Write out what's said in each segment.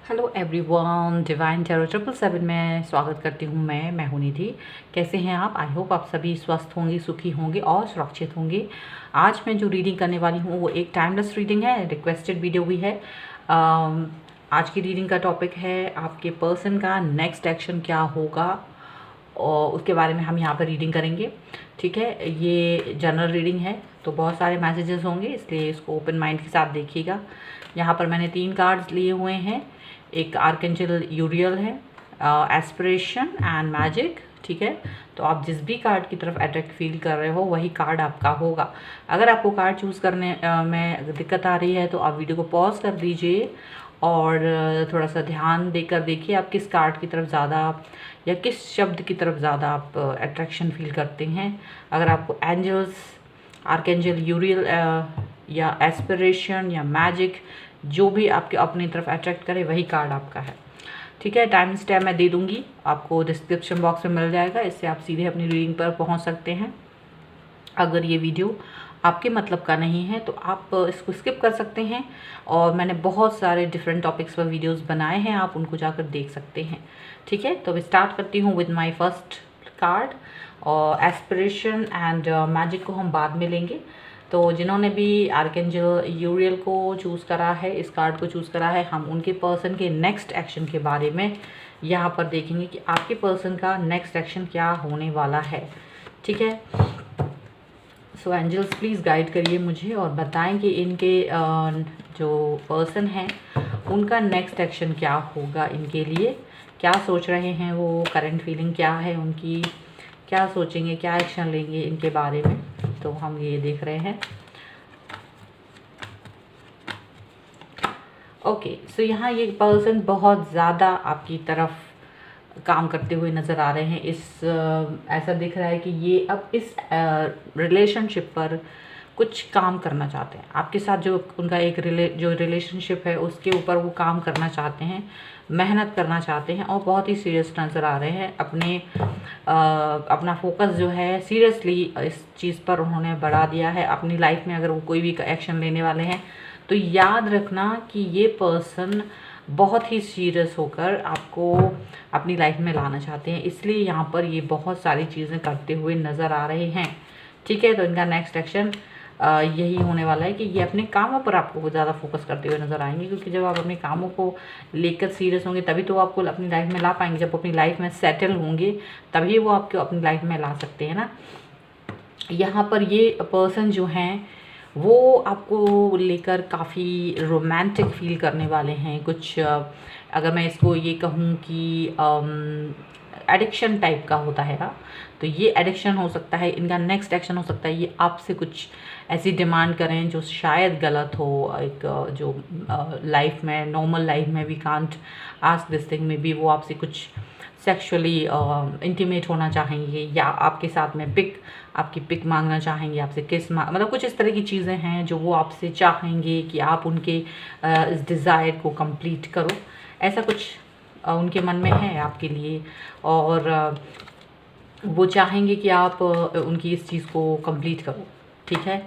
Hello everyone, divine tarot 777 में स्वागत करती हूँ। मैं हूँ निधि। कैसे हैं आप? आई होप आप सभी स्वस्थ होंगे, सुखी होंगे और सुरक्षित होंगे। आज मैं जो रीडिंग करने वाली हूँ वो एक टाइमलेस रीडिंग है, रिक्वेस्टेड वीडियो भी है। आज की रीडिंग का टॉपिक है आपके पर्सन का नेक्स्ट एक्शन क्या होगा, और उसके बारे में हम यहाँ पर रीडिंग करेंगे। ठीक है, ये जनरल रीडिंग है तो बहुत सारे मैसेजेस होंगे, इसलिए इसको ओपन माइंड के साथ देखिएगा। यहाँ पर मैंने 3 कार्ड्स लिए हुए हैं। एक आर्कएंजल यूरियल है, एस्पिरेशन एंड मैजिक। ठीक है, तो आप जिस भी कार्ड की तरफ अट्रैक्ट फील कर रहे हो वही कार्ड आपका होगा। अगर आपको कार्ड चूज़ करने में दिक्कत आ रही है तो आप वीडियो को पॉज कर दीजिए और थोड़ा सा ध्यान देकर देखिए आप किस कार्ड की तरफ ज़्यादा या किस शब्द की तरफ ज़्यादा आप अट्रैक्शन फील करते हैं। अगर आपको एंजल्स, आर्कएंजल यूरियल या एस्पिरेशन या मैजिक, जो भी आपके अपनी तरफ अट्रैक्ट करे वही कार्ड आपका है। ठीक है, टाइम स्टैम्प मैं दे दूंगी, आपको डिस्क्रिप्शन बॉक्स में मिल जाएगा, इससे आप सीधे अपनी रीडिंग पर पहुंच सकते हैं। अगर ये वीडियो आपके मतलब का नहीं है तो आप इसको स्किप कर सकते हैं, और मैंने बहुत सारे डिफरेंट टॉपिक्स पर वीडियोस बनाए हैं, आप उनको जाकर देख सकते हैं। ठीक है, तो अब स्टार्ट करती हूँ विद माय फर्स्ट कार्ड। और एस्पिरेशन एंड मैजिक को हम बाद में लेंगे। तो जिन्होंने भी आर्कएंजल यूरियल को चूज़ करा है, इस कार्ड को चूज़ करा है, हम उनके पर्सन के नेक्स्ट एक्शन के बारे में यहाँ पर देखेंगे कि आपके पर्सन का नेक्स्ट एक्शन क्या होने वाला है। ठीक है, सो एंजल्स प्लीज़ गाइड करिए मुझे और बताएं कि इनके जो पर्सन हैं उनका नेक्स्ट एक्शन क्या होगा, इनके लिए क्या सोच रहे हैं वो, करंट फीलिंग क्या है उनकी, क्या सोचेंगे, क्या एक्शन लेंगे इनके बारे में। तो हम ये देख रहे हैं। ओके, सो यहाँ ये पर्सन बहुत ज़्यादा आपकी तरफ काम करते हुए नज़र आ रहे हैं। ऐसा दिख रहा है कि ये अब इस रिलेशनशिप पर कुछ काम करना चाहते हैं आपके साथ। जो उनका एक जो रिलेशनशिप है उसके ऊपर वो काम करना चाहते हैं, मेहनत करना चाहते हैं, और बहुत ही सीरियस नज़र आ रहे हैं। अपना फोकस जो है सीरियसली इस चीज़ पर उन्होंने बढ़ा दिया है अपनी लाइफ में। अगर वो कोई भी एक्शन लेने वाले हैं तो याद रखना कि ये पर्सन बहुत ही सीरियस होकर आपको अपनी लाइफ में लाना चाहते हैं, इसलिए यहाँ पर ये बहुत सारी चीज़ें करते हुए नज़र आ रहे हैं। ठीक है, तो इनका नेक्स्ट एक्शन यही होने वाला है कि ये अपने कामों पर आपको ज़्यादा फोकस करते हुए नज़र आएंगे, क्योंकि जब आप अपने कामों को लेकर सीरियस होंगे तभी तो आपको अपनी लाइफ में ला पाएंगे। जब अपनी लाइफ में सेटल होंगे तभी वो आपको अपनी लाइफ में ला सकते हैं ना। यहाँ पर ये पर्सन जो हैं वो आपको लेकर काफ़ी रोमांटिक फील करने वाले हैं। कुछ अगर मैं इसको ये कहूँ कि एडिक्शन टाइप का होता है ना, तो ये एडिक्शन हो सकता है। इनका नेक्स्ट एक्शन हो सकता है ये आपसे कुछ ऐसी डिमांड करें जो शायद गलत हो। एक जो लाइफ में, नॉर्मल लाइफ में we can't ask this thing, में भी वो आपसे कुछ सेक्सुअली इंटीमेट होना चाहेंगे, या आपके साथ में आपकी पिक मांगना चाहेंगे, आपसे किस मतलब कुछ इस तरह की चीज़ें हैं जो वो आपसे चाहेंगे कि आप उनके इस डिज़ायर को कंप्लीट करो। ऐसा कुछ उनके मन में है आपके लिए, और वो चाहेंगे कि आप उनकी इस चीज़ को कंप्लीट करो। ठीक है,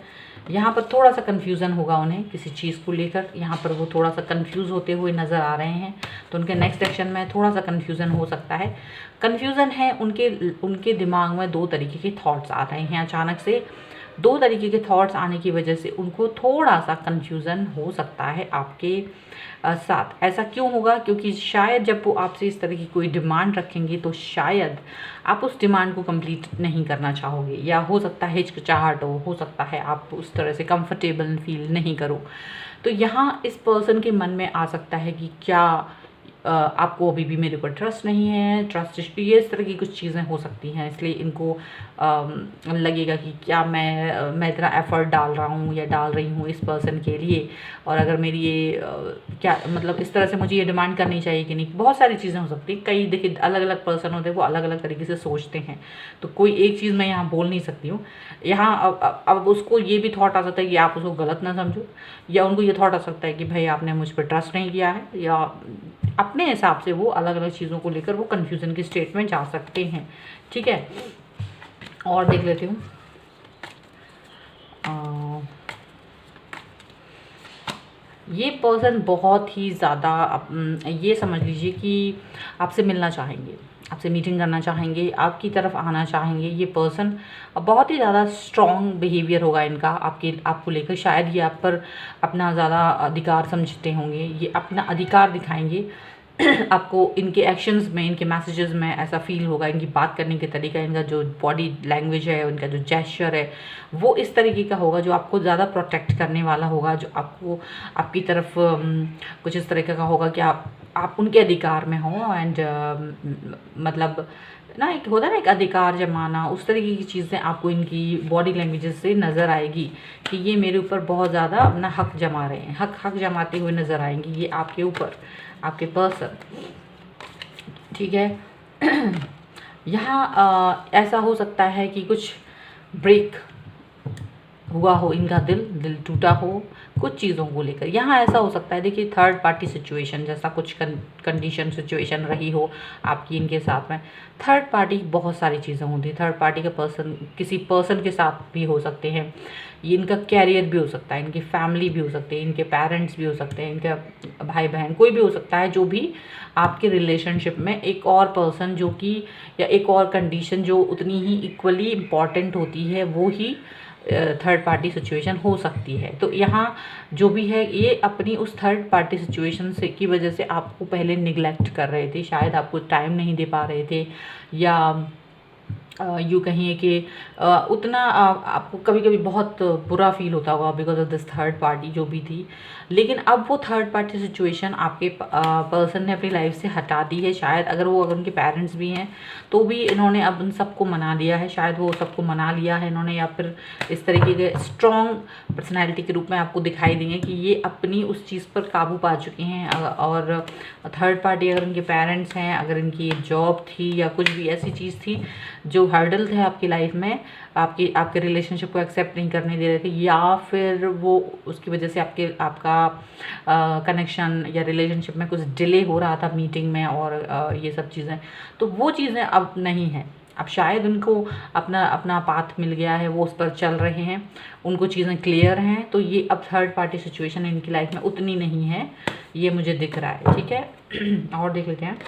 यहाँ पर थोड़ा सा कन्फ्यूज़न होगा उन्हें किसी चीज़ को लेकर। यहाँ पर वो थोड़ा सा कन्फ्यूज़ होते हुए नज़र आ रहे हैं, तो उनके नेक्स्ट एक्शन में थोड़ा सा कन्फ्यूज़न हो सकता है। कन्फ्यूज़न है उनके दिमाग में 2 तरीके के थॉट्स आ रहे हैं। अचानक से 2 तरीके के थॉट्स आने की वजह से उनको थोड़ा सा कन्फ्यूज़न हो सकता है आपके साथ। ऐसा क्यों होगा? क्योंकि शायद जब वो आपसे इस तरह की कोई डिमांड रखेंगे तो शायद आप उस डिमांड को कंप्लीट नहीं करना चाहोगे, या हो सकता है हिचकिचाहट हो सकता है आप उस तरह से कंफर्टेबल फील नहीं करो। तो यहाँ इस पर्सन के मन में आ सकता है कि क्या आपको अभी भी मेरे ऊपर ट्रस्ट नहीं है, ट्रस्ट इश्यू, ये इस तरह की कुछ चीज़ें हो सकती हैं। इसलिए इनको लगेगा कि क्या मैं इतना एफ़र्ट डाल रहा हूँ या डाल रही हूँ इस पर्सन के लिए, और अगर मेरी ये क्या मतलब इस तरह से मुझे ये डिमांड करनी चाहिए कि नहीं। बहुत सारी चीज़ें हो सकती हैं। कई देखिए अलग अलग पर्सन होते हैं, वो अलग अलग तरीके से सोचते हैं, तो कोई एक चीज़ मैं यहाँ बोल नहीं सकती हूँ। यहाँ अब उसको ये भी थॉट आ सकता है कि आप उसको गलत ना समझो, या उनको ये थॉट आ सकता है कि भाई आपने मुझ पर ट्रस्ट नहीं किया है, या अपने हिसाब से वो अलग अलग चीज़ों को लेकर वो कन्फ्यूज़न की स्टेट में जा सकते हैं। ठीक है, और देख लेती हूँ। ये पर्सन बहुत ही ज़्यादा ये समझ लीजिए कि आपसे मिलना चाहेंगे, आपसे मीटिंग करना चाहेंगे, आपकी तरफ आना चाहेंगे। ये पर्सन बहुत ही ज़्यादा स्ट्रॉन्ग बिहेवियर होगा इनका आपको लेकर। शायद ये आप पर अपना ज़्यादा अधिकार समझते होंगे, ये अपना अधिकार दिखाएंगे आपको। इनके एक्शंस में, इनके मैसेजेस में ऐसा फील होगा। इनकी बात करने के तरीका, इनका जो बॉडी लैंग्वेज है, उनका जो जेस्चर है, वो इस तरीके का होगा जो आपको ज़्यादा प्रोटेक्ट करने वाला होगा, जो आपको आपकी तरफ कुछ इस तरीके का होगा कि आप उनके अधिकार में हों। एंड मतलब ना, एक होता है ना एक अधिकार जमाना, उस तरीके की चीज़ें आपको इनकी बॉडी लैंग्वेजेस से नज़र आएगी कि ये मेरे ऊपर बहुत ज़्यादा अपना हक जमा रहे हैं, हक जमाते हुए नज़र आएंगी ये आपके ऊपर, आपके पर्सन। ठीक है। यहाँ ऐसा हो सकता है कि कुछ ब्रेक हुआ हो, इनका दिल टूटा हो कुछ चीज़ों को लेकर। यहाँ ऐसा हो सकता है, देखिए थर्ड पार्टी सिचुएशन जैसा कुछ कंडीशन सिचुएशन रही हो आपकी इनके साथ में। थर्ड पार्टी बहुत सारी चीज़ें होती हैं। थर्ड पार्टी का पर्सन किसी पर्सन के साथ भी हो सकते हैं। ये इनका कैरियर भी हो सकता है, इनकी फैमिली भी हो सकती है, इनके पेरेंट्स भी हो सकते हैं, इनका भाई बहन कोई भी हो सकता है। जो भी आपके रिलेशनशिप में एक और पर्सन जो कि, या एक और कंडीशन जो उतनी ही इक्वली इम्पॉर्टेंट होती है, वो ही थर्ड पार्टी सिचुएशन हो सकती है। तो यहाँ जो भी है, ये अपनी उस थर्ड पार्टी सिचुएशन से की वजह से आपको पहले निगलेक्ट कर रहे थे, शायद आपको टाइम नहीं दे पा रहे थे, या यूँ कहिए कि उतना आपको कभी कभी बहुत बुरा फील होता होगा because of this third party जो भी थी। लेकिन अब वो थर्ड पार्टी सिचुएशन आपके पर्सन ने अपनी लाइफ से हटा दी है। शायद अगर उनके पेरेंट्स भी हैं तो भी इन्होंने अब उन सबको मना लिया है, शायद वो सबको मना लिया है इन्होंने, या फिर इस तरीके के स्ट्रॉन्ग पर्सनैलिटी के रूप में आपको दिखाई देंगे कि ये अपनी उस चीज़ पर काबू पा चुके हैं। और थर्ड पार्टी अगर उनके पेरेंट्स हैं, अगर इनकी जॉब थी या कुछ भी ऐसी चीज़ थी जो हर्डल थे आपकी लाइफ में, आपके रिलेशनशिप को एक्सेप्ट नहीं करने दे रहे थे, या फिर वो उसकी वजह से आपका कनेक्शन या रिलेशनशिप में कुछ डिले हो रहा था मीटिंग में और ये सब चीज़ें, तो वो चीज़ें अब नहीं हैं। अब शायद उनको अपना पाथ मिल गया है, वो उस पर चल रहे हैं, उनको चीज़ें क्लियर हैं। तो ये अब थर्ड पार्टी सिचुएशन इनकी लाइफ में उतनी नहीं है, ये मुझे दिख रहा है। ठीक है। और देख लेते हैं।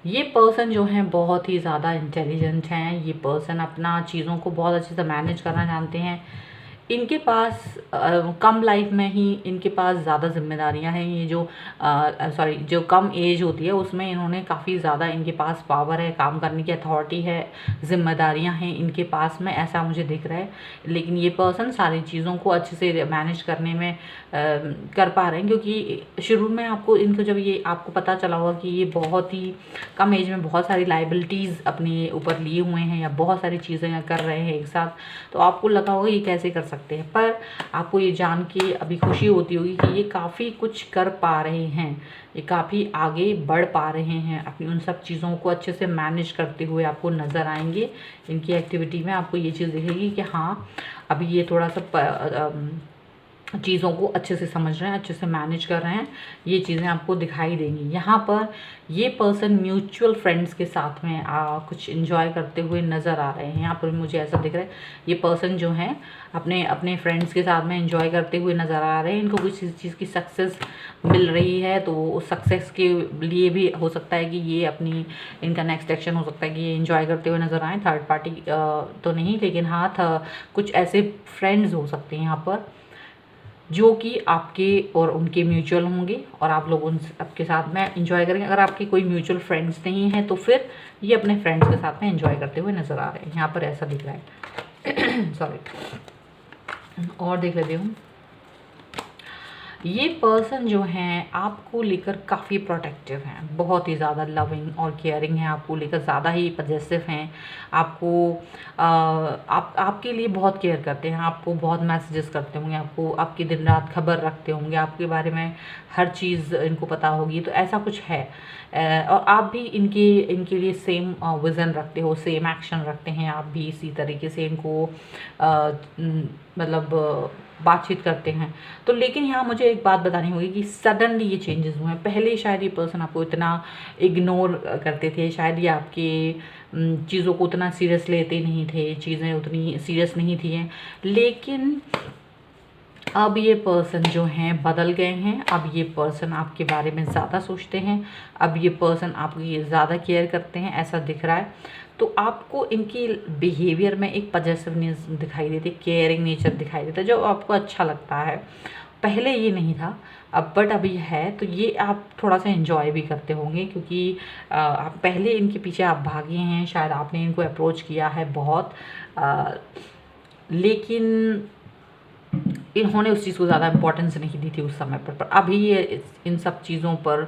ये पर्सन जो हैं बहुत ही ज़्यादा इंटेलिजेंट हैं। ये पर्सन अपना चीज़ों को बहुत अच्छे से मैनेज करना जानते हैं। इनके पास कम लाइफ में ही इनके पास ज़्यादा जिम्मेदारियां हैं। ये जो कम एज होती है उसमें इन्होंने काफ़ी ज़्यादा, इनके पास पावर है, काम करने की अथॉरिटी है, जिम्मेदारियां हैं इनके पास में, ऐसा मुझे दिख रहा है। लेकिन ये पर्सन सारी चीज़ों को अच्छे से मैनेज करने में कर पा रहे हैं, क्योंकि शुरू में इनको जब ये आपको पता चला होगा कि ये बहुत ही कम एज में बहुत सारी लाइबिलिटीज़ अपने ऊपर लिए हुए हैं या बहुत सारी चीज़ें कर रहे हैं एक साथ, तो आपको लगा होगा ये कैसे कर सकते हैं। पर आपको ये जान के अभी खुशी होती होगी कि ये काफ़ी कुछ कर पा रहे हैं, ये काफ़ी आगे बढ़ पा रहे हैं, अपनी उन सब चीज़ों को अच्छे से मैनेज करते हुए आपको नज़र आएंगे। इनकी एक्टिविटी में आपको ये चीज़ दिखेगी कि हाँ, अभी ये थोड़ा सा चीज़ों को अच्छे से समझ रहे हैं, अच्छे से मैनेज कर रहे हैं, ये चीज़ें आपको दिखाई देंगी। यहाँ पर ये पर्सन म्यूचुअल फ्रेंड्स के साथ में कुछ एंजॉय करते हुए नज़र आ रहे हैं। यहाँ पर मुझे ऐसा दिख रहा है ये पर्सन जो हैं अपने फ्रेंड्स के साथ में एंजॉय करते हुए नज़र आ रहे हैं। इनको किसी चीज़ की सक्सेस मिल रही है, तो उस सक्सेस के लिए भी हो सकता है कि ये इनका नेक्स्ट एक्शन हो सकता है कि ये एंजॉय करते हुए नज़र आए। थर्ड पार्टी तो नहीं, लेकिन हाँ कुछ ऐसे फ्रेंड्स हो सकते हैं यहाँ पर जो कि आपके और उनके म्यूचुअल होंगे, और आप लोग उन सबके साथ में एंजॉय करेंगे। अगर आपके कोई म्यूचुअल फ्रेंड्स नहीं हैं तो फिर ये अपने फ्रेंड्स के साथ में एंजॉय करते हुए नज़र आ रहे हैं, यहाँ पर ऐसा दिख रहा है। सॉरी। और देख लेती हूँ। ये पर्सन जो हैं आपको लेकर काफ़ी प्रोटेक्टिव हैं, बहुत ही ज़्यादा लविंग और केयरिंग है, आपको लेकर ज़्यादा ही पजेसिव हैं। आपके लिए बहुत केयर करते हैं, आपको बहुत मैसेजेस करते होंगे, आपकी दिन रात खबर रखते होंगे, आपके बारे में हर चीज़ इनको पता होगी, तो ऐसा कुछ है। और आप भी इनके लिए सेम विज़न रखते हो, सेम एक्शन रखते हैं, आप भी इसी तरीके से इनको मतलब बातचीत करते हैं। तो लेकिन यहाँ मुझे एक बात बतानी होगी कि सडनली ये चेंजेस हुए हैं। पहले शायद ये पर्सन आपको इतना इग्नोर करते थे, शायद ये आपके चीज़ों को उतना सीरियस लेते नहीं थे, चीज़ें उतनी सीरियस नहीं थी हैं, लेकिन अब ये पर्सन जो हैं बदल गए हैं। अब ये पर्सन आपके बारे में ज़्यादा सोचते हैं, अब ये पर्सन आपकी ज़्यादा केयर करते हैं, ऐसा दिख रहा है। तो आपको इनकी बिहेवियर में एक पॉजिटिवनेस दिखाई देती, केयरिंग नेचर दिखाई देता है, जो आपको अच्छा लगता है। पहले ये नहीं था, अब बट अभी है, तो ये आप थोड़ा सा एंजॉय भी करते होंगे, क्योंकि आप पहले इनके पीछे आप भागे हैं, शायद आपने इनको अप्रोच किया है बहुत, लेकिन इन्होंने उस चीज़ को ज़्यादा इम्पोर्टेंस नहीं दी थी उस समय पर अभी ये इन सब चीज़ों पर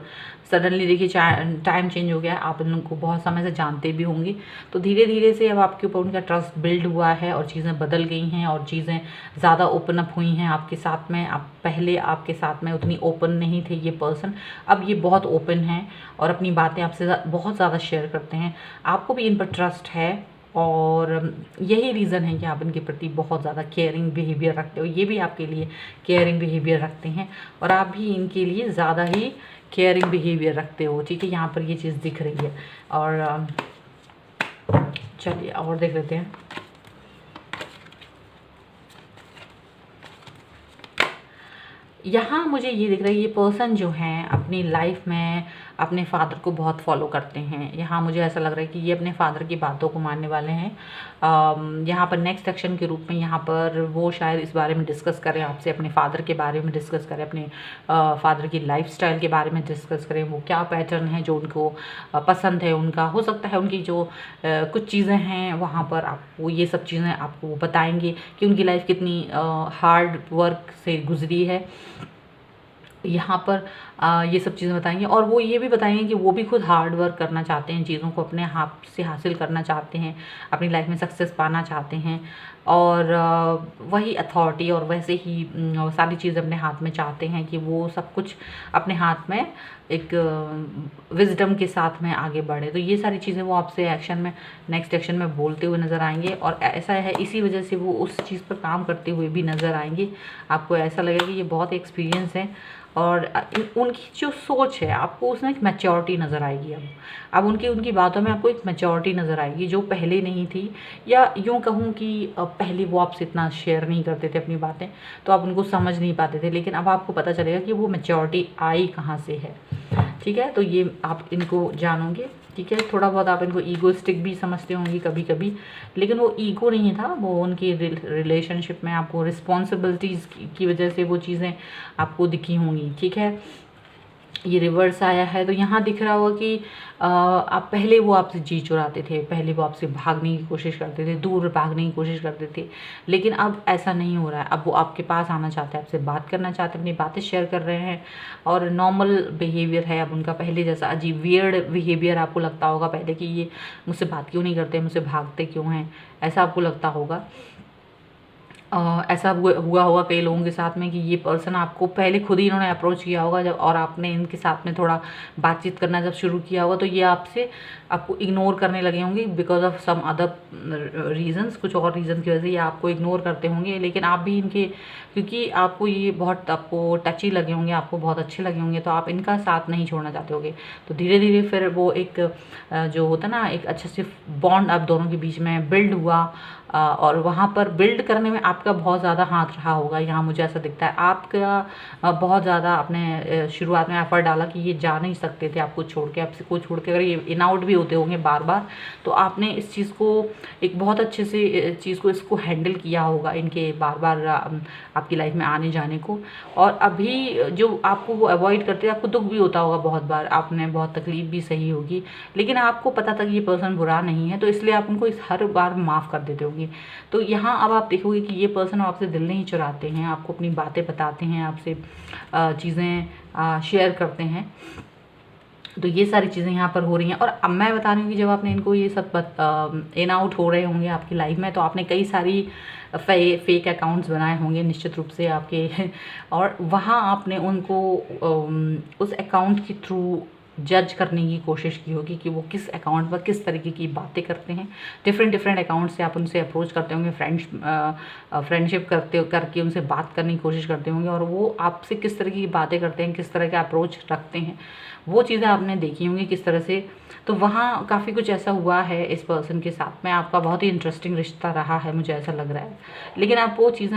सडनली देखिए टाइम चेंज हो गया है। आप इन लोगों को बहुत समय से जानते भी होंगे, तो धीरे धीरे से अब आपके ऊपर उनका ट्रस्ट बिल्ड हुआ है और चीज़ें बदल गई हैं और चीज़ें ज़्यादा ओपन अप हुई हैं आपके साथ में। आप पहले आपके साथ में उतनी ओपन नहीं थे ये पर्सन, अब ये बहुत ओपन हैं और अपनी बातें आपसे बहुत ज़्यादा शेयर करते हैं। आपको भी इन पर ट्रस्ट है और यही रीज़न है कि आप इनके प्रति बहुत ज़्यादा केयरिंग बिहेवियर रखते हो, ये भी आपके लिए केयरिंग बिहेवियर रखते हैं और आप भी इनके लिए ज़्यादा ही केयरिंग बिहेवियर रखते हो। ठीक है, यहाँ पर ये चीज़ दिख रही है। और चलिए और देख लेते हैं। यहाँ मुझे ये दिख रहा है ये पर्सन जो हैं अपनी लाइफ में अपने फादर को बहुत फॉलो करते हैं। यहाँ मुझे ऐसा लग रहा है कि ये अपने फादर की बातों को मानने वाले हैं। यहाँ पर नेक्स्ट एक्शन के रूप में यहाँ पर वो शायद इस बारे में डिस्कस करें आपसे, अपने फादर के बारे में डिस्कस करें, अपने फादर की लाइफस्टाइल के बारे में डिस्कस करें। वो क्या पैटर्न है जो उनको पसंद है, उनका हो सकता है उनकी जो कुछ चीज़ें हैं वहाँ पर आपको ये सब चीज़ें आपको बताएंगे कि उनकी लाइफ कितनी हार्ड वर्क से गुजरी है। यहाँ पर ये सब चीज़ें बताएंगे और वो ये भी बताएंगे कि वो भी खुद हार्ड वर्क करना चाहते हैं, चीज़ों को अपने हाथ से हासिल करना चाहते हैं, अपनी लाइफ में सक्सेस पाना चाहते हैं और वही अथॉरिटी और वैसे ही सारी चीज़ें अपने हाथ में चाहते हैं कि वो सब कुछ अपने हाथ में एक विजडम के साथ में आगे बढ़े। तो ये सारी चीज़ें वो आपसे एक्शन में नेक्स्ट एक्शन में बोलते हुए नज़र आएंगे और ऐसा है इसी वजह से वो उस चीज़ पर काम करते हुए भी नज़र आएंगे। आपको ऐसा लगेगा कि ये बहुत एक्सपीरियंस है और उनकी जो सोच है आपको उसमें एक मैच्योरिटी नज़र आएगी। अब उनकी बातों में आपको एक मैच्योरिटी नज़र आएगी जो पहले नहीं थी, या यूँ कहूँ कि पहले वो आपसे इतना शेयर नहीं करते थे अपनी बातें, तो आप उनको समझ नहीं पाते थे, लेकिन अब आपको पता चलेगा कि वो मैच्योरिटी आई कहाँ से है। ठीक है, तो ये आप इनको जानोगे। ठीक है, थोड़ा बहुत आप इनको ईगोइस्टिक भी समझते होंगे कभी कभी, लेकिन वो ईगो नहीं था, वो उनकी रिलेशनशिप में आपको रिस्पॉन्सिबिलिटीज़ की वजह से वो चीज़ें आपको दिखी होंगी। ठीक है, ये रिवर्स आया है तो यहाँ दिख रहा होगा कि आप पहले वो आपसे जी चुराते थे, पहले वो आपसे भागने की कोशिश करते थे, दूर भागने की कोशिश करते थे, लेकिन अब ऐसा नहीं हो रहा है। अब वो आपके पास आना चाहते हैं, आपसे बात करना चाहते हैं, अपनी बातें शेयर कर रहे हैं और नॉर्मल बिहेवियर है अब उनका। पहले जैसा अजीब वियर्ड बिहेवियर आपको लगता होगा पहले कि ये मुझसे बात क्यों नहीं करते, मुझसे भागते क्यों हैं, ऐसा आपको लगता होगा। ऐसा हुआ होगा कई लोगों के साथ में कि ये पर्सन आपको पहले खुद ही इन्होंने अप्रोच किया होगा जब, और आपने इनके साथ में थोड़ा बातचीत करना जब शुरू किया होगा तो ये आपको इग्नोर करने लगे होंगे because of some other reasons, कुछ और रीज़न की वजह से ये आपको इग्नोर करते होंगे। लेकिन आप भी इनके, क्योंकि आपको ये बहुत आपको टची लगे होंगे, आपको बहुत अच्छे लगे होंगे, तो आप इनका साथ नहीं छोड़ना चाहते होंगे। तो धीरे धीरे फिर वो एक जो होता है ना एक अच्छे से बॉन्ड आप दोनों के बीच में बिल्ड हुआ और वहाँ पर बिल्ड करने में आपका बहुत ज़्यादा हाथ रहा होगा। यहाँ मुझे ऐसा दिखता है आपका बहुत ज़्यादा आपने शुरुआत में एफर्ट डाला कि ये जा नहीं सकते थे आपको छोड़ के, आपको छोड़ के अगर ये इन आउट भी होते होंगे बार बार, तो आपने इस चीज़ को एक बहुत अच्छे से चीज़ को इसको हैंडल किया होगा, इनके बार बार आपकी लाइफ में आने जाने को। और अभी जो आपको वो अवॉइड करते हैं, आपको दुख भी होता होगा बहुत बार, आपने बहुत तकलीफ भी सही होगी, लेकिन आपको पता था कि ये पर्सन बुरा नहीं है, तो इसलिए आप उनको इस हर बार माफ़ कर देते होंगे। तो यहाँ अब आप देखोगे कि ये पर्सन आपसे दिल नहीं चुराते हैं, आपको अपनी बातें बताते हैं, आपसे चीज़ें शेयर करते हैं। तो ये सारी चीज़ें यहाँ पर हो रही हैं। और अब मैं बता रही हूँ कि जब आपने इनको ये सब इन आउट हो रहे होंगे आपकी लाइफ में, तो आपने कई सारी फेक अकाउंट्स बनाए होंगे निश्चित रूप से आपके और वहाँ आपने उनको उस अकाउंट के थ्रू जज करने की कोशिश की होगी कि वो किस अकाउंट पर किस तरीके की बातें करते हैं। डिफरेंट अकाउंट से आप उनसे अप्रोच करते होंगे, फ्रेंडशिप करके उनसे बात करने की कोशिश करते होंगे, और वो आपसे किस तरह की बातें करते हैं, किस तरह का अप्रोच रखते हैं, वो चीज़ें आपने देखी होंगी किस तरह से। तो वहाँ काफ़ी कुछ ऐसा हुआ है इस पर्सन के साथ में, आपका बहुत ही इंटरेस्टिंग रिश्ता रहा है, मुझे ऐसा लग रहा है। लेकिन आप वो चीज़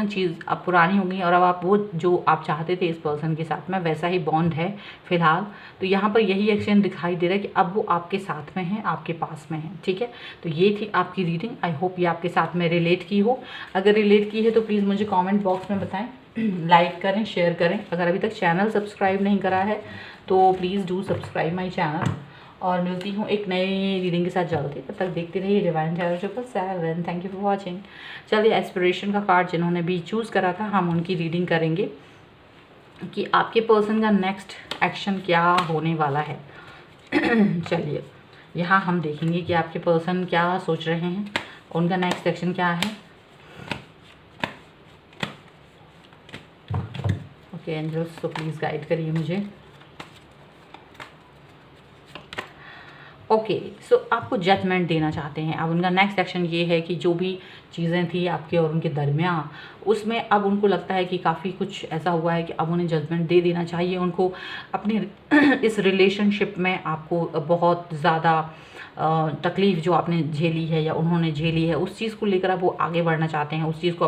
अब पुरानी हो गई, और अब आप वो जो आप चाहते थे इस पर्सन के साथ में वैसा ही बॉन्ड है फिलहाल। तो यहाँ पर यही एक्शन दिखाई दे रहा है कि अब वो आपके साथ में है, आपके पास में है। ठीक है, तो ये थी आपकी रीडिंग। आई होप ये आपके साथ में रिलेट की हो। अगर रिलेट की है तो प्लीज़ मुझे कॉमेंट बॉक्स में बताएं, लाइक करें, शेयर करें। अगर अभी तक चैनल सब्सक्राइब नहीं करा है तो please do subscribe my channel. और मिलती हूँ एक नई रीडिंग के साथ जल्दी, तब तक देखते रहिए divine tarot 777। Thank you for watching. चलिए एस्पिरेशन का कार्ड जिन्होंने भी चूज़ करा था, हम उनकी रीडिंग करेंगे कि आपके पर्सन का नेक्स्ट एक्शन क्या होने वाला है। चलिए यहाँ हम देखेंगे कि आपके पर्सन क्या सोच रहे हैं, उनका नेक्स्ट एक्शन क्या है। ओके एंजल्स, तो प्लीज़ गाइड करिए मुझे। ओके सो आपको जजमेंट देना चाहते हैं। अब उनका नेक्स्ट एक्शन ये है कि जो भी चीज़ें थी आपके और उनके दरमियान, उसमें अब उनको लगता है कि काफ़ी कुछ ऐसा हुआ है कि अब उन्हें जजमेंट दे देना चाहिए उनको अपने इस रिलेशनशिप में। आपको बहुत ज़्यादा तकलीफ़ जो आपने झेली है या उन्होंने झेली है, उस चीज़ को लेकर अब वो आगे बढ़ना चाहते हैं। उस चीज़ को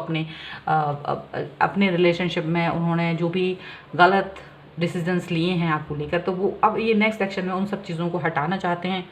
अपने रिलेशनशिप में उन्होंने जो भी गलत डिसीजंस लिए हैं आपको लेकर, तो वो अब ये नेक्स्ट एक्शन में उन सब चीज़ों को हटाना चाहते हैं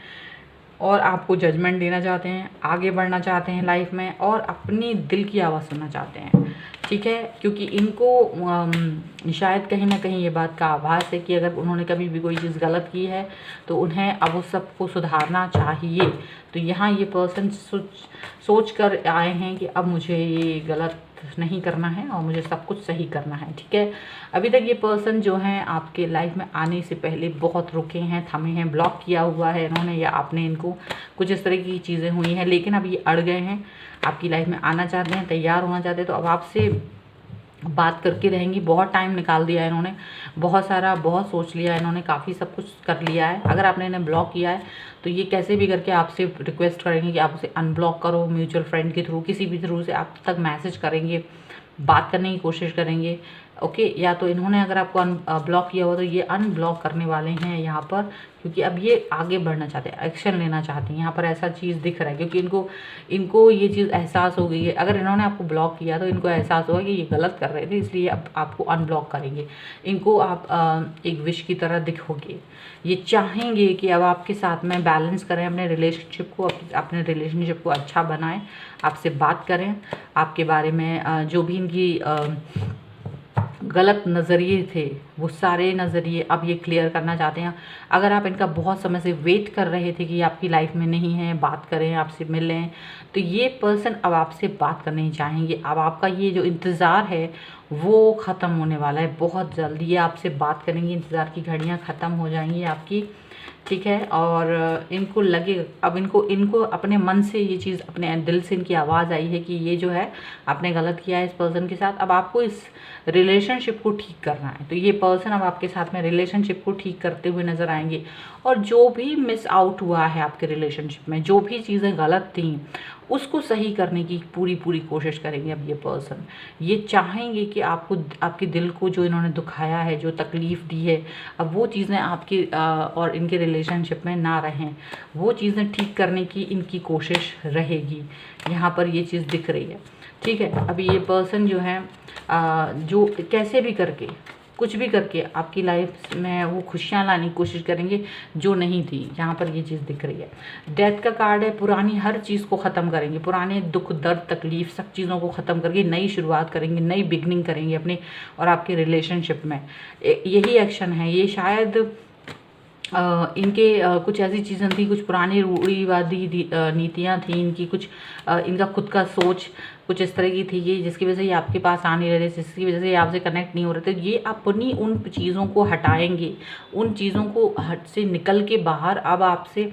और आपको जजमेंट देना चाहते हैं, आगे बढ़ना चाहते हैं लाइफ में, और अपनी दिल की आवाज़ सुनना चाहते हैं। ठीक है, क्योंकि इनको शायद कहीं ना कहीं ये बात का आभास है कि अगर उन्होंने कभी भी कोई चीज़ गलत की है तो उन्हें अब उस सब को सुधारना चाहिए। तो यहाँ ये पर्सन सोच कर आए हैं कि अब मुझे ये गलत नहीं करना है और मुझे सब कुछ सही करना है। ठीक है, अभी तक ये पर्सन जो हैं आपके लाइफ में आने से पहले बहुत रुके हैं, थमे हैं, ब्लॉक किया हुआ है इन्होंने या आपने इनको, कुछ इस तरह की चीज़ें हुई हैं। लेकिन अब ये अड़ गए हैं, आपकी लाइफ में आना चाहते हैं, तैयार होना चाहते हैं। तो अब आपसे बात करके रहेंगी। बहुत टाइम निकाल दिया है इन्होंने, बहुत सोच लिया इन्होंने, काफ़ी सब कुछ कर लिया है। अगर आपने इन्हें ब्लॉक किया है तो ये कैसे भी करके आपसे रिक्वेस्ट करेंगे कि आप उसे अनब्लॉक करो, म्यूचुअल फ्रेंड के थ्रू, किसी भी थ्रू से आप तक मैसेज करेंगे, बात करने की कोशिश करेंगे। ओके, या तो इन्होंने अगर आपको ब्लॉक किया हो तो ये अनब्लॉक करने वाले हैं यहाँ पर, क्योंकि अब ये आगे बढ़ना चाहते हैं, एक्शन लेना चाहते हैं। यहाँ पर ऐसा चीज़ दिख रहा है क्योंकि इनको ये चीज़ एहसास हो गई है। अगर इन्होंने आपको ब्लॉक किया तो इनको एहसास होगा कि ये गलत कर रहे थे, इसलिए अब आपको अनब्लॉक करेंगे। इनको आप एक विश की तरह दिखोगे। ये चाहेंगे कि अब आपके साथ में बैलेंस करें अपने रिलेशनशिप को अच्छा बनाएं, आपसे बात करें, आपके बारे में जो भी इनकी गलत नज़रिए थे वो सारे नज़रिए अब ये क्लियर करना चाहते हैं। अगर आप इनका बहुत समय से वेट कर रहे थे कि आपकी लाइफ में नहीं है, बात करें, आपसे मिलें, तो ये पर्सन अब आपसे बात करना ही चाहेंगे। अब आपका ये जो इंतज़ार है वो ख़त्म होने वाला है बहुत जल्दी। ये आपसे बात करेंगे, इंतज़ार की घड़ियाँ ख़त्म हो जाएंगी आपकी। ठीक है, और इनको लगे, अब इनको अपने मन से ये चीज़, अपने दिल से इनकी आवाज़ आई है कि ये जो है आपने गलत किया है इस पर्सन के साथ, अब आपको इस रिलेशनशिप को ठीक करना है। तो ये पर्सन अब आपके साथ में रिलेशनशिप को ठीक करते हुए नज़र आएंगे, और जो भी मिस आउट हुआ है आपके रिलेशनशिप में, जो भी चीज़ें गलत थी, उसको सही करने की पूरी कोशिश करेंगे। अब ये पर्सन ये चाहेंगे कि आपके दिल को जो इन्होंने दुखाया है, जो तकलीफ़ दी है, अब वो चीज़ें आपकी और इनके रिलेशनशिप में ना रहें, वो चीज़ें ठीक करने की इनकी कोशिश रहेगी। यहाँ पर ये चीज़ दिख रही है। ठीक है, अभी ये पर्सन जो है जो कैसे भी करके, कुछ भी करके आपकी लाइफ में वो खुशियाँ लाने की कोशिश करेंगे जो नहीं थी। यहाँ पर ये चीज़ दिख रही है। डेथ का कार्ड है, पुरानी हर चीज़ को ख़त्म करेंगे, पुराने दुख दर्द तकलीफ़ सब चीज़ों को ख़त्म करके नई शुरुआत करेंगे, नई बिगनिंग करेंगे अपने और आपके रिलेशनशिप में। यही एक्शन है। ये शायद इनके कुछ ऐसी चीज़ें थी, कुछ पुरानी रूढ़िवादी नीतियाँ थी इनकी, कुछ इनका खुद का सोच कुछ इस तरह की थी कि जिसकी वजह से ये आपके पास आ नहीं रहे थे, जिसकी वजह से ये आपसे कनेक्ट नहीं हो रहे थे। ये अपनी उन चीज़ों को हटाएंगे, उन चीज़ों को हट से निकल के बाहर अब आपसे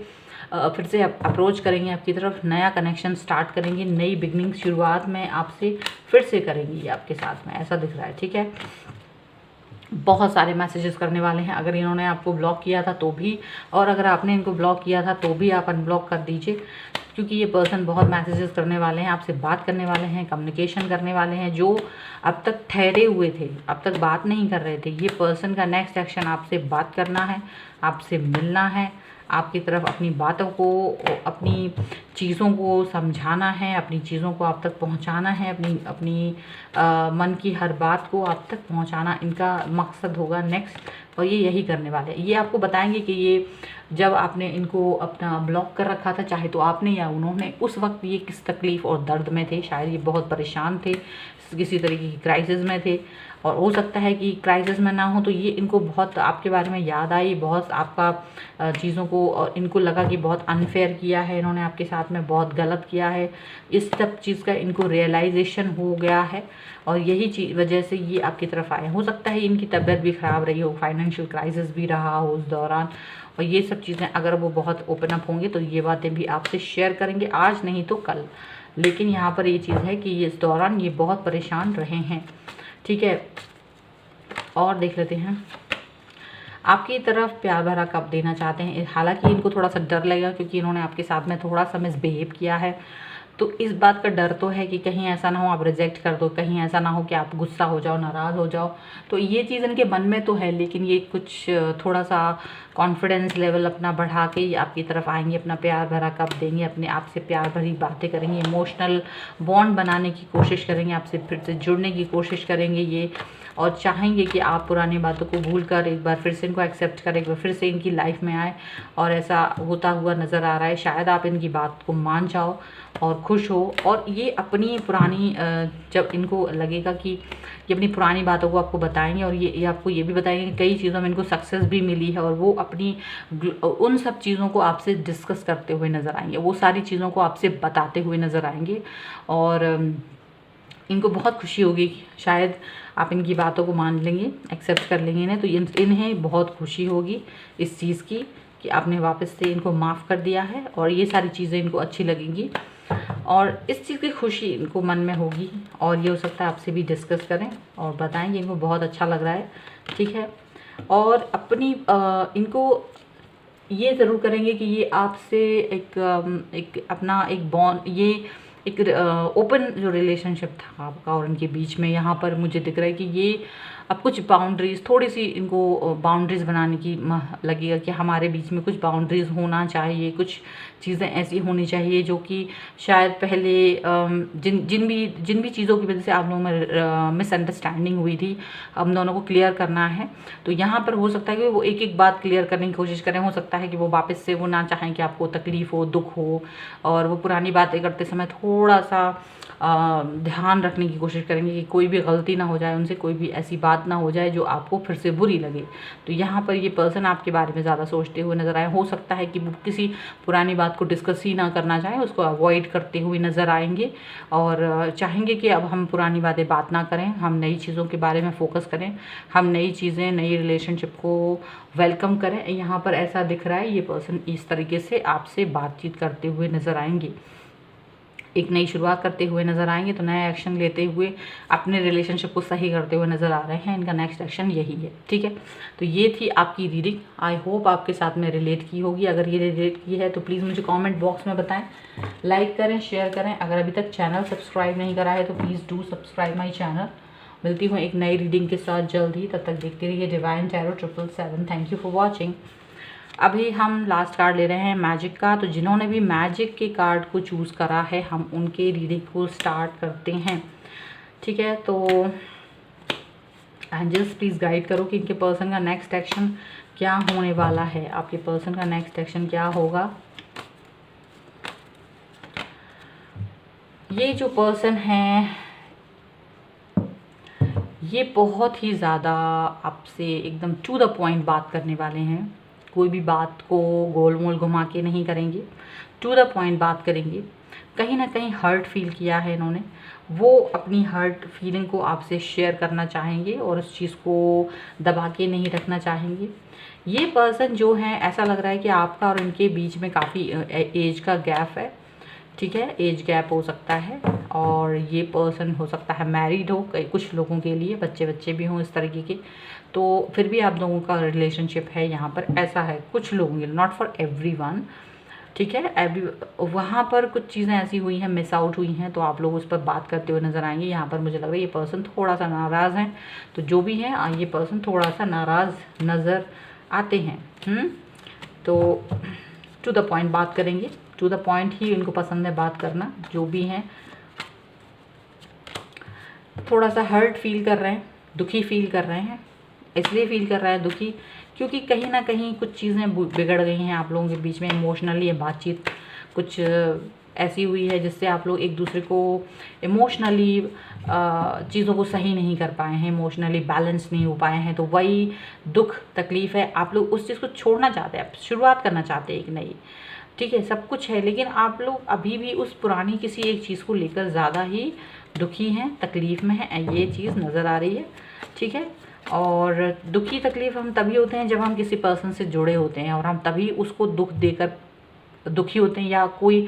फिर से अप्रोच करेंगे आपकी तरफ, नया कनेक्शन स्टार्ट करेंगे, नई बिगनिंग शुरुआत में आपसे फिर से करेंगी ये आपके साथ में, ऐसा दिख रहा है। ठीक है, बहुत सारे मैसेजेस करने वाले हैं। अगर इन्होंने आपको ब्लॉक किया था तो भी, और अगर आपने इनको ब्लॉक किया था तो भी आप अनब्लॉक कर दीजिए, क्योंकि ये पर्सन बहुत मैसेजेस करने वाले हैं, आपसे बात करने वाले हैं, कम्युनिकेशन करने वाले हैं। जो अब तक ठहरे हुए थे, अब तक बात नहीं कर रहे थे, ये पर्सन का नेक्स्ट एक्शन आपसे बात करना है, आपसे मिलना है, आपकी तरफ अपनी बातों को, अपनी चीज़ों को समझाना है, अपनी चीज़ों को आप तक पहुंचाना है, अपनी अपनी मन की हर बात को आप तक पहुंचाना इनका मकसद होगा नेक्स्ट। और ये यही करने वाले हैं। ये आपको बताएंगे कि ये जब आपने इनको अपना ब्लॉक कर रखा था, चाहे तो आपने या उन्होंने, उस वक्त ये किस तकलीफ़ और दर्द में थे। शायद ये बहुत परेशान थे, किसी तरीके की क्राइसिस में थे, और हो सकता है कि क्राइसिस में ना हो तो ये इनको बहुत आपके बारे में याद आई, बहुत आपका चीज़ों को, और इनको लगा कि बहुत अनफेयर किया है इन्होंने आपके साथ में, बहुत गलत किया है। इस सब चीज़ का इनको रियलाइजेशन हो गया है, और यही वजह से ये आपकी तरफ आए। हो सकता है इनकी तबीयत भी ख़राब रही हो, फाइनेंशियल क्राइसिस भी रहा हो उस दौरान, और ये सब चीज़ें अगर वो बहुत ओपन अप होंगे तो ये बातें भी आपसे शेयर करेंगे, आज नहीं तो कल। लेकिन यहाँ पर ये चीज़ है कि इस दौरान ये बहुत परेशान रहे हैं। ठीक है, और देख लेते हैं आपकी तरफ प्यार भरा कब देना चाहते हैं। हालांकि इनको थोड़ा सा डर लगेगा, क्योंकि इन्होंने आपके साथ में थोड़ा सा मिसबिहेव किया है, तो इस बात का डर तो है कि कहीं ऐसा ना हो आप रिजेक्ट कर दो, कहीं ऐसा ना हो कि आप गुस्सा हो जाओ, नाराज़ हो जाओ। तो ये चीज़ इनके मन में तो है, लेकिन ये कुछ थोड़ा सा कॉन्फिडेंस लेवल अपना बढ़ा के ये आपकी तरफ आएंगे, अपना प्यार भरा कब देंगे, अपने आप से प्यार भरी बातें करेंगे, इमोशनल बॉन्ड बनाने की कोशिश करेंगे, आपसे फिर से जुड़ने की कोशिश करेंगे ये, और चाहेंगे कि आप पुरानी बातों को भूलकर एक बार फिर से इनको एक्सेप्ट करें, एक बार फिर से इनकी लाइफ में आए। और ऐसा होता हुआ नज़र आ रहा है, शायद आप इनकी बात को मान जाओ और खुश हो। और ये अपनी पुरानी जब इनको लगेगा कि ये अपनी पुरानी बातों को आपको बताएंगे, और ये आपको ये भी बताएंगे कि कई चीज़ों में इनको सक्सेस भी मिली है, और वो अपनी उन सब चीज़ों को आपसे डिस्कस करते हुए नज़र आएंगे, वो सारी चीज़ों को आपसे बताते हुए नज़र आएंगे। और इनको बहुत खुशी होगी, शायद आप इनकी बातों को मान लेंगे, एक्सेप्ट कर लेंगे इन्हें, तो इन्हें बहुत खुशी होगी इस चीज़ की कि आपने वापस से इनको माफ़ कर दिया है, और ये सारी चीज़ें इनको अच्छी लगेंगी, और इस चीज़ की खुशी इनको मन में होगी। और ये हो सकता है आपसे भी डिस्कस करें और बताएंगे, इनको बहुत अच्छा लग रहा है। ठीक है, और अपनी इनको ये ज़रूर करेंगे कि ये आपसे एक अपना एक बॉन्ड, ये एक ओपन जो रिलेशनशिप था आपका और इनके बीच में, यहाँ पर मुझे दिख रहा है कि ये अब कुछ बाउंड्रीज़, थोड़ी सी इनको बाउंड्रीज़ बनाने की लगेगा कि हमारे बीच में कुछ बाउंड्रीज़ होना चाहिए, कुछ चीज़ें ऐसी होनी चाहिए जो कि शायद पहले जिन भी चीज़ों की वजह से आप लोगों में मिसअंडरस्टैंडिंग हुई थी, हम दोनों को क्लियर करना है। तो यहाँ पर हो सकता है कि वो एक एक बात क्लियर करने की कोशिश करें, हो सकता है कि वो वापस से वो ना चाहें कि आपको तकलीफ़ हो, दुख हो, और वो पुरानी बातें करते समय थोड़ा सा ध्यान रखने की कोशिश करेंगे कि कोई भी गलती ना हो जाए उनसे, कोई भी ऐसी बात ना हो जाए जो आपको फिर से बुरी लगे। तो यहाँ पर ये पर्सन आपके बारे में ज़्यादा सोचते हुए नज़र आए। हो सकता है कि वो किसी पुरानी बात को डिस्कस ही ना करना चाहें, उसको अवॉइड करते हुए नज़र आएंगे, और चाहेंगे कि अब हम पुरानी बात ना करें, हम नई चीज़ों के बारे में फ़ोकस करें, हम नई चीज़ें, नई रिलेशनशिप को वेलकम करें। यहाँ पर ऐसा दिख रहा है ये पर्सन इस तरीके से आपसे बातचीत करते हुए नज़र आएंगे, एक नई शुरुआत करते हुए नज़र आएंगे, तो नया एक्शन लेते हुए अपने रिलेशनशिप को सही करते हुए नज़र आ रहे हैं। इनका नेक्स्ट एक्शन यही है। ठीक है, तो ये थी आपकी रीडिंग। आई होप आपके साथ में रिलेट की होगी। अगर ये रिलेट की है तो प्लीज़ मुझे कमेंट बॉक्स में बताएं, लाइक करें, शेयर करें। अगर अभी तक चैनल सब्सक्राइब नहीं करा है तो please do subscribe my channel. मिलती हूँ एक नई रीडिंग के साथ जल्द ही, तब तक देखते रहिए divine tarot 777। Thank you for watching. अभी हम लास्ट कार्ड ले रहे हैं मैजिक का। तो जिन्होंने भी मैजिक के कार्ड को चूज़ करा है, हम उनके रीडिंग को स्टार्ट करते हैं। ठीक है, तो एंजल्स प्लीज़ गाइड करो कि इनके पर्सन का नेक्स्ट एक्शन क्या होने वाला है। आपके पर्सन का नेक्स्ट एक्शन क्या होगा। ये जो पर्सन है ये बहुत ही ज़्यादा आपसे एकदम टू द पॉइंट बात करने वाले हैं। कोई भी बात को गोल मोल घुमा के नहीं करेंगे, टू द पॉइंट बात करेंगे। कहीं ना कहीं हर्ट फील किया है इन्होंने, वो अपनी हर्ट फीलिंग को आपसे शेयर करना चाहेंगे और उस चीज़ को दबा के नहीं रखना चाहेंगे। ये पर्सन जो है, ऐसा लग रहा है कि आपका और इनके बीच में काफ़ी एज का गैप है। ठीक है, एज गैप हो सकता है और ये पर्सन हो सकता है मैरिड हो, कई कुछ लोगों के लिए बच्चे बच्चे भी हों इस तरीके के, तो फिर भी आप लोगों का रिलेशनशिप है यहाँ पर, ऐसा है कुछ लोगों के लिए, नॉट फॉर एवरीवन। ठीक है, एवरी वहाँ पर कुछ चीज़ें ऐसी हुई हैं, मिस आउट हुई हैं, तो आप लोग उस पर बात करते हुए नज़र आएंगे। यहाँ पर मुझे लग रहा है ये पर्सन थोड़ा सा नाराज़ है, तो जो भी है ये पर्सन थोड़ा सा नाराज़ नज़र आते हैं। तो टू द पॉइंट बात करेंगे, टू द पॉइंट ही इनको पसंद है बात करना। जो भी हैं थोड़ा सा हर्ट फील कर रहे हैं, दुखी फील कर रहे हैं। इसलिए फील कर रहा है दुखी क्योंकि कहीं ना कहीं कुछ चीज़ें बिगड़ गई हैं आप लोगों के बीच में, इमोशनली बातचीत कुछ ऐसी हुई है जिससे आप लोग एक दूसरे को इमोशनली चीज़ों को सही नहीं कर पाए हैं, इमोशनली बैलेंस नहीं हो पाए हैं। तो वही दुख तकलीफ़ है, आप लोग उस चीज़ को छोड़ना चाहते हैं, आप शुरुआत करना चाहते हैं एक नई। ठीक है, सब कुछ है, लेकिन आप लोग अभी भी उस पुरानी किसी एक चीज़ को लेकर ज़्यादा ही दुखी हैं, तकलीफ़ में हैं, ये चीज़ नज़र आ रही है। ठीक है, और दुखी तकलीफ़ हम तभी होते हैं जब हम किसी पर्सन से जुड़े होते हैं और हम तभी उसको दुख देकर दुखी होते हैं। या कोई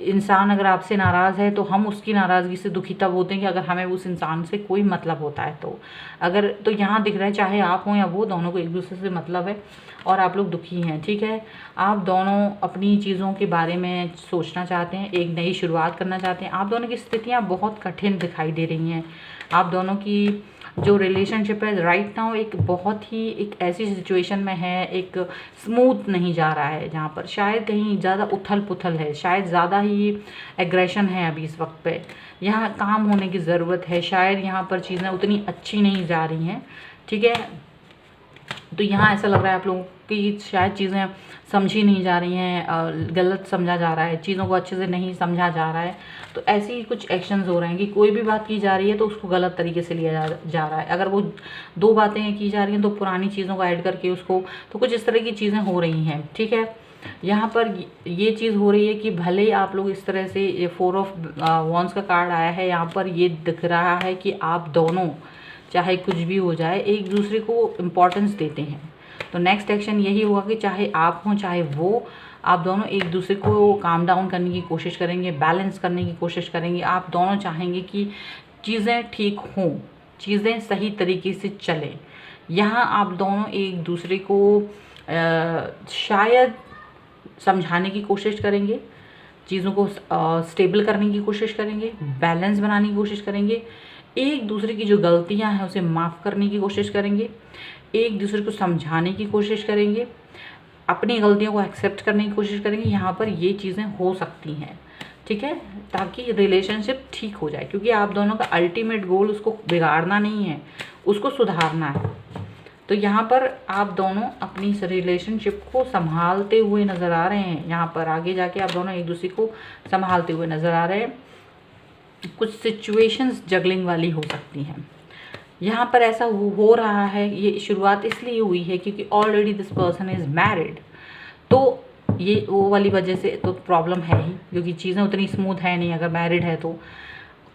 इंसान अगर आपसे नाराज़ है तो हम उसकी नाराज़गी से दुखी तब होते हैं कि अगर हमें उस इंसान से कोई मतलब होता है तो। अगर तो यहाँ दिख रहा है चाहे आप हों या वो, दोनों को एक दूसरे से मतलब है और आप लोग दुखी हैं। ठीक है, आप दोनों अपनी चीज़ों के बारे में सोचना चाहते हैं, एक नई शुरुआत करना चाहते हैं। आप दोनों की स्थितियाँ बहुत कठिन दिखाई दे रही हैं। आप दोनों की जो रिलेशनशिप है राइट नाउ एक बहुत ही एक ऐसी सिचुएशन में है, एक स्मूथ नहीं जा रहा है, जहाँ पर शायद कहीं ज़्यादा उथल पुथल है, शायद ज़्यादा ही एग्रेशन है अभी इस वक्त पे। यहाँ काम होने की ज़रूरत है, शायद यहाँ पर चीज़ें उतनी अच्छी नहीं जा रही हैं। ठीक है, तो यहाँ ऐसा लग रहा है आप लोगों की शायद चीज़ें समझी नहीं जा रही हैं, गलत समझा जा रहा है, चीज़ों को अच्छे से नहीं समझा जा रहा है। तो ऐसे ही कुछ एक्शंस हो रहे हैं कि कोई भी बात की जा रही है तो उसको गलत तरीके से लिया जा रहा है। अगर वो दो बातें की जा रही हैं तो पुरानी चीज़ों को ऐड करके उसको, तो कुछ इस तरह की चीज़ें हो रही हैं। ठीक है, यहाँ पर ये चीज़ हो रही है कि भले ही आप लोग इस तरह से, ये 4 ऑफ वॉन्ड्स का कार्ड आया है, यहाँ पर ये दिख रहा है कि आप दोनों चाहे कुछ भी हो जाए एक दूसरे को इम्पोर्टेंस देते हैं। तो नेक्स्ट एक्शन यही होगा कि चाहे आप हों चाहे वो, आप दोनों एक दूसरे को काम डाउन करने की कोशिश करेंगे, बैलेंस करने की कोशिश करेंगे। आप दोनों चाहेंगे कि चीज़ें ठीक हों, चीज़ें सही तरीके से चलें। यहाँ आप दोनों एक दूसरे को शायद समझाने की कोशिश करेंगे, चीज़ों को स्टेबल करने की कोशिश करेंगे, बैलेंस बनाने की कोशिश करेंगे, एक दूसरे की जो गलतियां हैं उसे माफ़ करने की कोशिश करेंगे, एक दूसरे को समझाने की कोशिश करेंगे, अपनी गलतियों को एक्सेप्ट करने की कोशिश करेंगे। यहाँ पर ये चीज़ें हो सकती हैं। ठीक है, ताकि रिलेशनशिप ठीक हो जाए, क्योंकि आप दोनों का अल्टीमेट गोल उसको बिगाड़ना नहीं है, उसको सुधारना है। तो यहाँ पर आप दोनों अपनी इस रिलेशनशिप को संभालते हुए नज़र आ रहे हैं। यहाँ पर आगे जाके आप दोनों एक दूसरे को संभालते हुए नज़र आ रहे हैं। कुछ सिचुएशंस जगलिंग वाली हो सकती हैं। यहाँ पर ऐसा हो रहा है, ये शुरुआत इसलिए हुई है क्योंकि already this person is married, तो ये वो वाली वजह से तो प्रॉब्लम है ही, क्योंकि चीज़ें उतनी स्मूथ है नहीं अगर मैरिड है तो।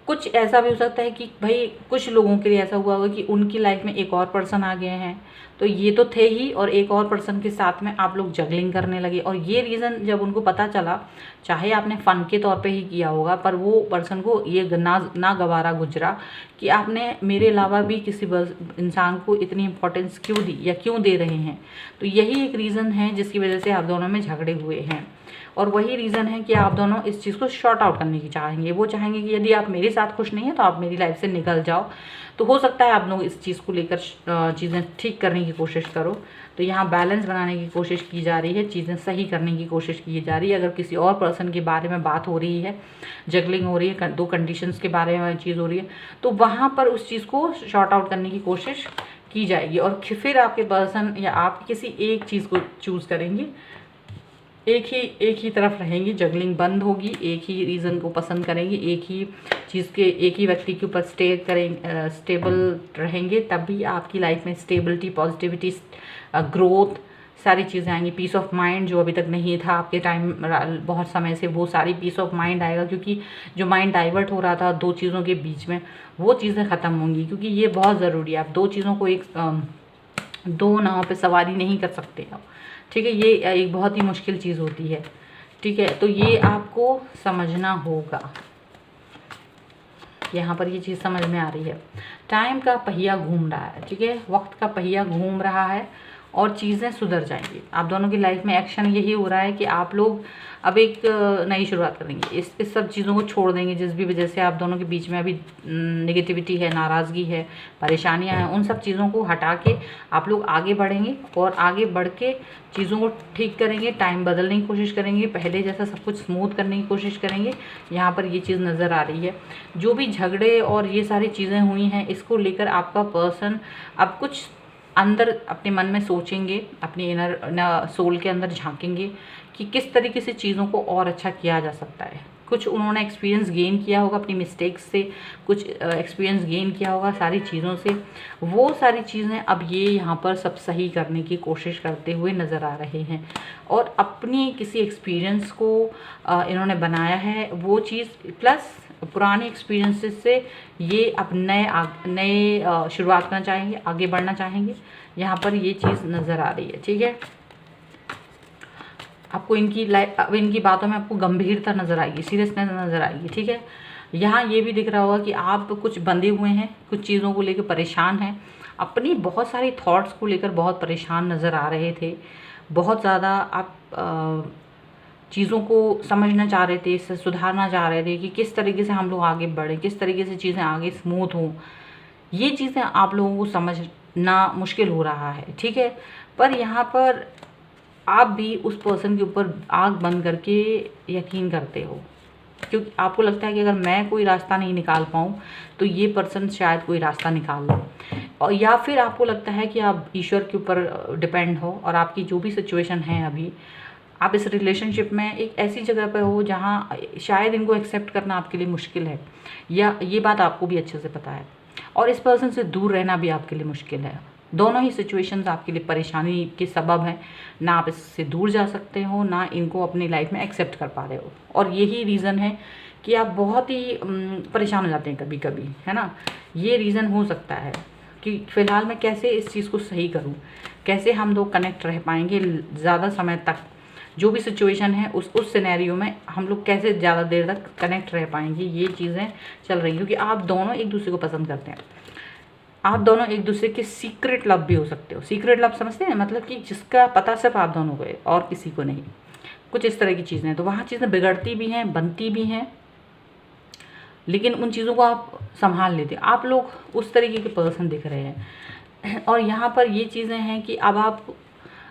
कुछ ऐसा भी हो सकता है कि भाई कुछ लोगों के लिए ऐसा हुआ होगा कि उनकी लाइफ में एक और पर्सन आ गए हैं, तो ये तो थे ही, और एक और पर्सन के साथ में आप लोग जगलिंग करने लगे। और ये रीज़न जब उनको पता चला, चाहे आपने फ़न के तौर पे ही किया होगा, पर वो पर्सन को ये ना गवारा गुजरा कि आपने मेरे अलावा भी किसी इंसान को इतनी इम्पोर्टेंस क्यों दी या क्यों दे रहे हैं। तो यही एक रीज़न है जिसकी वजह से आप दोनों में झगड़े हुए हैं, और वही रीज़न है कि आप दोनों इस चीज़ को शॉर्ट आउट करने की चाहेंगे। वो चाहेंगे कि यदि आप मेरे साथ खुश नहीं हैं तो आप मेरी लाइफ से निकल जाओ। तो हो सकता है आप लोग इस चीज़ को लेकर चीज़ें ठीक करने की कोशिश करो। तो यहाँ बैलेंस बनाने की कोशिश की जा रही है, चीज़ें सही करने की कोशिश की जा रही है। अगर किसी और पर्सन के बारे में बात हो रही है, जगलिंग हो रही है, दो कंडीशंस के बारे में चीज़ हो रही है, तो वहाँ पर उस चीज़ को शॉर्ट आउट करने की कोशिश की जाएगी। और फिर आपके पर्सन या आप किसी एक चीज़ को चूज़ करेंगे, एक ही तरफ रहेंगी, जगलिंग बंद होगी, एक ही रीज़न को पसंद करेंगे, एक ही चीज़ के एक ही व्यक्ति के ऊपर स्टेबल रहेंगे, तभी आपकी लाइफ में स्टेबिलिटी, पॉजिटिविटी, ग्रोथ, सारी चीज़ें आएंगी। पीस ऑफ माइंड जो अभी तक नहीं था आपके टाइम बहुत समय से, वो सारी पीस ऑफ माइंड आएगा, क्योंकि जो माइंड डाइवर्ट हो रहा था दो चीज़ों के बीच में, वो चीज़ें ख़त्म होंगी। क्योंकि ये बहुत ज़रूरी है, आप दो चीज़ों को दो नाव पे सवारी नहीं कर सकते आप। ठीक है, ये एक बहुत ही मुश्किल चीज़ होती है। ठीक है, तो ये आपको समझना होगा। यहाँ पर ये चीज़ समझ में आ रही है। टाइम का पहिया घूम रहा है, ठीक है, वक्त का पहिया घूम रहा है और चीज़ें सुधर जाएंगी। आप दोनों की लाइफ में एक्शन यही हो रहा है कि आप लोग अब एक नई शुरुआत करेंगे। इस सब चीज़ों को छोड़ देंगे जिस भी वजह से आप दोनों के बीच में अभी नेगेटिविटी है, नाराज़गी है, परेशानियां हैं। उन सब चीज़ों को हटा के आप लोग आगे बढ़ेंगे और आगे बढ़ के चीज़ों को ठीक करेंगे, टाइम बदलने की कोशिश करेंगे, पहले जैसा सब कुछ स्मूथ करने की कोशिश करेंगे। यहाँ पर ये चीज़ नज़र आ रही है। जो भी झगड़े और ये सारी चीज़ें हुई हैं, इसको लेकर आपका पर्सन अब कुछ अंदर अपने मन में सोचेंगे, अपनी इनर सोल के अंदर झांकेंगे कि किस तरीके से चीज़ों को और अच्छा किया जा सकता है। कुछ उन्होंने एक्सपीरियंस गेन किया होगा अपनी मिस्टेक्स से, कुछ एक्सपीरियंस गेन किया होगा सारी चीज़ों से। वो सारी चीज़ें अब ये यहाँ पर सब सही करने की कोशिश करते हुए नज़र आ रहे हैं और अपनी किसी एक्सपीरियंस को इन्होंने बनाया है वो चीज़, प्लस पुराने एक्सपीरियंसेस से ये अब नए शुरुआत करना चाहेंगे, आगे बढ़ना चाहेंगे। यहाँ पर ये चीज़ नज़र आ रही है, ठीक है। आपको इनकी लाइफ, अब इनकी बातों में आपको गंभीरता नज़र आएगी, सीरियसनेस नज़र आएगी, ठीक है। यहाँ ये भी दिख रहा होगा कि आप कुछ बंधे हुए हैं, कुछ चीज़ों को लेकर परेशान हैं, अपनी बहुत सारी थॉट्स को लेकर बहुत परेशान नज़र आ रहे थे। बहुत ज़्यादा आप चीज़ों को समझना चाह रहे थे, इससे सुधारना चाह रहे थे कि किस तरीके से हम लोग आगे बढ़ें, किस तरीके से चीज़ें आगे स्मूथ हों। ये चीज़ें आप लोगों को समझना मुश्किल हो रहा है, ठीक है। पर यहाँ पर आप भी उस पर्सन के ऊपर आँख बंद करके यकीन करते हो, क्योंकि आपको लगता है कि अगर मैं कोई रास्ता नहीं निकाल पाऊँ तो ये पर्सन शायद कोई रास्ता निकाल लो। और या फिर आपको लगता है कि आप ईश्वर के ऊपर डिपेंड हो और आपकी जो भी सिचुएशन है अभी, आप इस रिलेशनशिप में एक ऐसी जगह पर हो जहाँ शायद इनको एक्सेप्ट करना आपके लिए मुश्किल है, या ये बात आपको भी अच्छे से पता है, और इस पर्सन से दूर रहना भी आपके लिए मुश्किल है। दोनों ही सिचुएशंस आपके लिए परेशानी के सबब हैं। ना आप इससे दूर जा सकते हो, ना इनको अपनी लाइफ में एक्सेप्ट कर पा रहे हो, और यही रीज़न है कि आप बहुत ही परेशान हो जाते हैं कभी कभी, है ना। ये रीज़न हो सकता है कि फ़िलहाल मैं कैसे इस चीज़ को सही करूँ, कैसे हम लोग कनेक्ट रह पाएंगे ज़्यादा समय तक, जो भी सिचुएशन है उस सिनेरियो में हम लोग कैसे ज़्यादा देर तक कनेक्ट रह पाएंगे। ये चीज़ें चल रही हैं क्योंकि आप दोनों एक दूसरे को पसंद करते हैं। आप दोनों एक दूसरे के सीक्रेट लव भी हो सकते हो। सीक्रेट लव समझते हैं, मतलब कि जिसका पता सिर्फ आप दोनों को है और किसी को नहीं, कुछ इस तरह की चीज़ें हैं। तो वहाँ चीज़ें बिगड़ती भी हैं, बनती भी हैं, लेकिन उन चीज़ों को आप संभाल लेते हैं। आप लोग उस तरीके के पर्सन दिख रहे हैं। और यहाँ पर ये चीज़ें हैं कि अब आप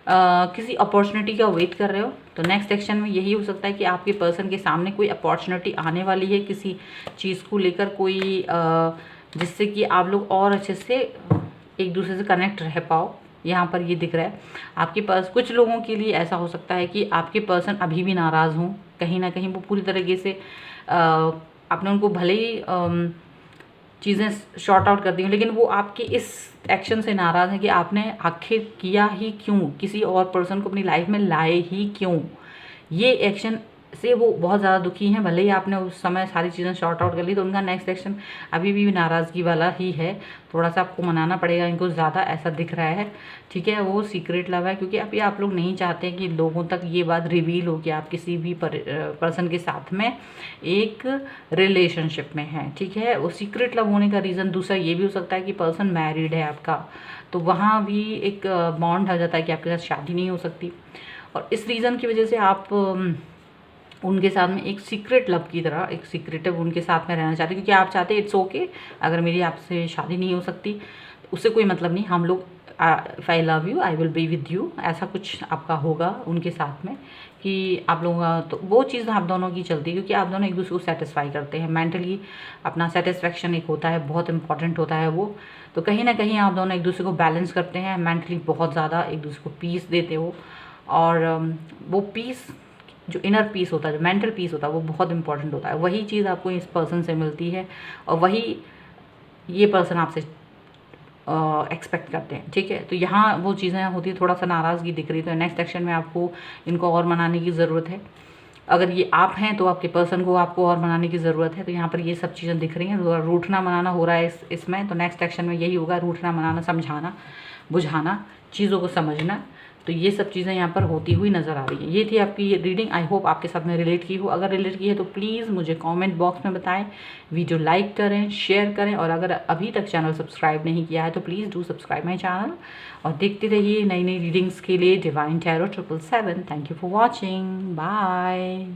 किसी अपॉर्चुनिटी का वेट कर रहे हो, तो नेक्स्ट एक्शन में यही हो सकता है कि आपके पर्सन के सामने कोई अपॉर्चुनिटी आने वाली है किसी चीज़ को लेकर, कोई जिससे कि आप लोग और अच्छे से एक दूसरे से कनेक्ट रह पाओ। यहाँ पर ये दिख रहा है आपके पास। कुछ लोगों के लिए ऐसा हो सकता है कि आपके पर्सन अभी भी नाराज़ हों, कहीं ना कहीं वो पूरी तरीके से आपने उनको भले ही चीज़ें शॉर्ट आउट कर दी, लेकिन वो आपके इस एक्शन से नाराज़ है कि आपने आखिर किया ही क्यों, किसी और पर्सन को अपनी लाइफ में लाए ही क्यों। ये एक्शन से वो बहुत ज़्यादा दुखी हैं। भले ही आपने उस समय सारी चीज़ें शॉर्ट आउट कर ली, तो उनका नेक्स्ट एक्शन अभी भी नाराज़गी वाला ही है। थोड़ा सा आपको मनाना पड़ेगा इनको ज़्यादा, ऐसा दिख रहा है, ठीक है। वो सीक्रेट लव है क्योंकि अभी आप लोग नहीं चाहते कि लोगों तक ये बात रिवील हो कि आप किसी भी पर्सन के साथ में एक रिलेशनशिप में हैं, ठीक है। वो सीक्रेट लव होने का रीज़न दूसरा ये भी हो सकता है कि पर्सन मैरिड है आपका, तो वहाँ भी एक बॉन्ड हो जाता है कि आपके साथ शादी नहीं हो सकती, और इस रीज़न की वजह से आप उनके साथ में एक सीक्रेट लव की तरह, एक सीक्रेटिव उनके साथ में रहना चाहते हैं, क्योंकि आप चाहते हैं इट्स ओके, अगर मेरी आपसे शादी नहीं हो सकती उससे कोई मतलब नहीं, हम लोग if I love you I will be with you, ऐसा कुछ आपका होगा उनके साथ में कि आप लोगों का, तो वो चीज़ आप दोनों की चलती है क्योंकि आप दोनों एक दूसरे को सेटिस्फाई करते हैं। मेंटली अपना सेटिस्फेक्शन एक होता है, बहुत इंपॉर्टेंट होता है वो, तो कहीं ना कहीं आप दोनों एक दूसरे को बैलेंस करते हैं, मेंटली बहुत ज़्यादा एक दूसरे को पीस देते हो, और वो पीस जो इनर पीस होता है, जो मेंटल पीस होता है, वो बहुत इंपॉर्टेंट होता है। वही चीज़ आपको इस पर्सन से मिलती है और वही ये पर्सन आपसे एक्सपेक्ट करते हैं, ठीक है। तो यहाँ वो चीज़ें होती है, थोड़ा सा नाराज़गी दिख रही, तो नेक्स्ट एक्शन में आपको इनको और मनाने की ज़रूरत है। अगर ये आप हैं तो आपके पर्सन को आपको और मनाने की ज़रूरत है। तो यहाँ पर ये सब चीज़ें दिख रही हैं, रूठना मनाना हो रहा है इसमें, तो नेक्स्ट एक्शन में यही होगा, रूठना मनाना, समझाना बुझाना, चीज़ों को समझना, तो ये सब चीज़ें यहाँ पर होती हुई नज़र आ रही हैं। ये थी आपकी ये रीडिंग। आई होप आपके साथ में रिलेट की हो। अगर रिलेट की है तो प्लीज़ मुझे कमेंट बॉक्स में बताएं, वीडियो लाइक करें, शेयर करें, और अगर अभी तक चैनल सब्सक्राइब नहीं किया है तो please do subscribe my channel और देखते रहिए नई नई रीडिंग्स के लिए divine tarot 777। Thank you for watching. Bye.